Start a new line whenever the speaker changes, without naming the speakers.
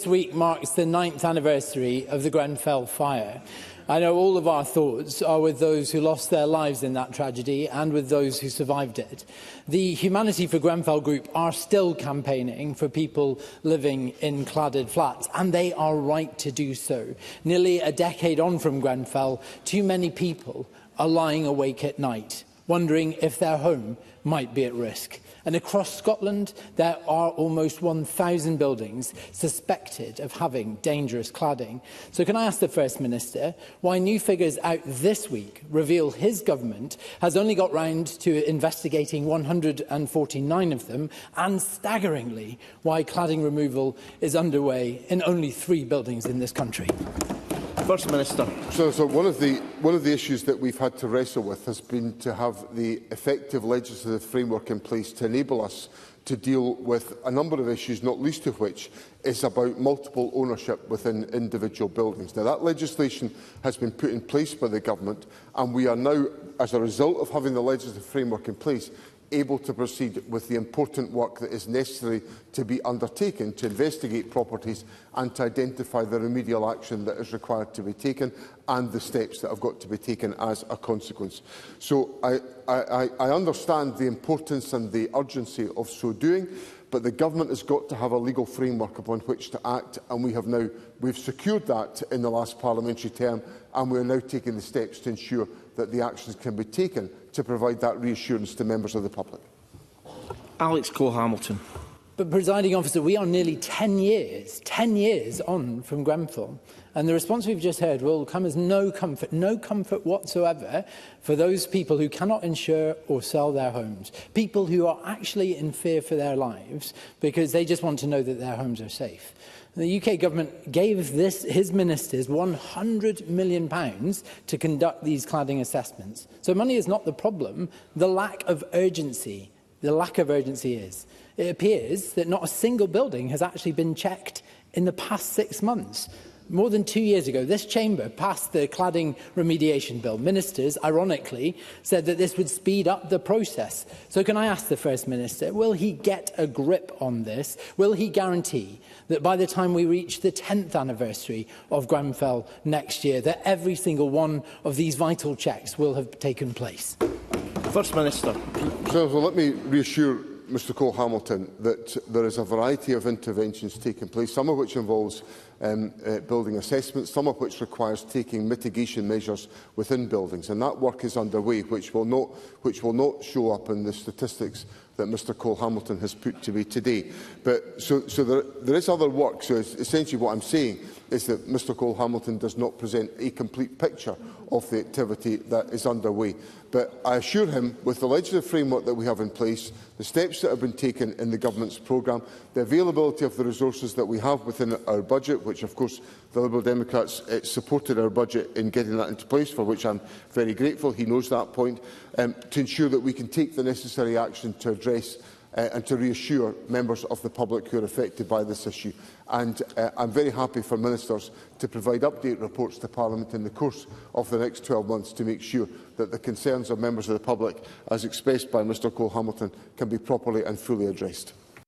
This week marks the 9th anniversary of the Grenfell fire. I know all of our thoughts are with those who lost their lives in that tragedy and with those who survived it. The Humanity for Grenfell group are still campaigning for people living in cladded flats, and they are right to do so. Nearly a decade on from Grenfell, too many people are lying awake at night, wondering if their home might be at risk. And across Scotland, there are almost 1,000 buildings suspected of having dangerous cladding. So can I ask the First Minister why new figures out this week reveal his government has only got round to investigating 149 of them, and staggeringly, why cladding removal is underway in only 3 buildings in this country?
First Minister.
So one of the issues that we've had to wrestle with has been to have the effective legislative framework in place to enable us to deal with a number of issues, not least of which is about multiple ownership within individual buildings. Now, that legislation has been put in place by the Government, and we are now, as a result of having the legislative framework in place, able to proceed with the important work that is necessary to be undertaken to investigate properties and to identify the remedial action that is required to be taken and the steps that have got to be taken as a consequence. So I understand the importance and the urgency of so doing, but the Government has got to have a legal framework upon which to act, and we've secured that in the last parliamentary term, and we are now taking the steps to ensure that the actions can be taken to provide that reassurance to members of the public.
Alex Cole-Hamilton.
But, Presiding Officer, we are nearly 10 years on from Grenfell, and the response we've just heard will come as no comfort whatsoever for those people who cannot insure or sell their homes, people who are actually in fear for their lives because they just want to know that their homes are safe. The UK Government gave his ministers £100 million to conduct these cladding assessments. So money is not the problem, the lack of urgency is. It appears that not a single building has actually been checked in the past 6 months. More than 2 years ago, this chamber passed the cladding remediation bill. Ministers, ironically, said that this would speed up the process. So can I ask the First Minister, will he get a grip on this? Will he guarantee that by the time we reach the 10th anniversary of Grenfell next year, that every single one of these vital checks will have taken place?
First Minister.
So let me reassure Mr Cole-Hamilton that there is a variety of interventions taking place, some of which involves building assessments, some of which requires taking mitigation measures within buildings, and that work is underway, which will not show up in the statistics that Mr Cole-Hamilton has put to me today. But so there is other work. So essentially what I'm saying is that Mr Cole-Hamilton does not present a complete picture of the activity that is underway. But I assure him, with the legislative framework that we have in place, the steps that have been taken in the Government's programme, the availability of the resources that we have within our budget, which of course the Liberal Democrats supported our budget in getting that into place, for which I'm very grateful. He knows that point, to ensure that we can take the necessary action to address and to reassure members of the public who are affected by this issue. And I'm very happy for ministers to provide update reports to Parliament in the course of the next 12 months to make sure that the concerns of members of the public, as expressed by Mr Cole-Hamilton, can be properly and fully addressed.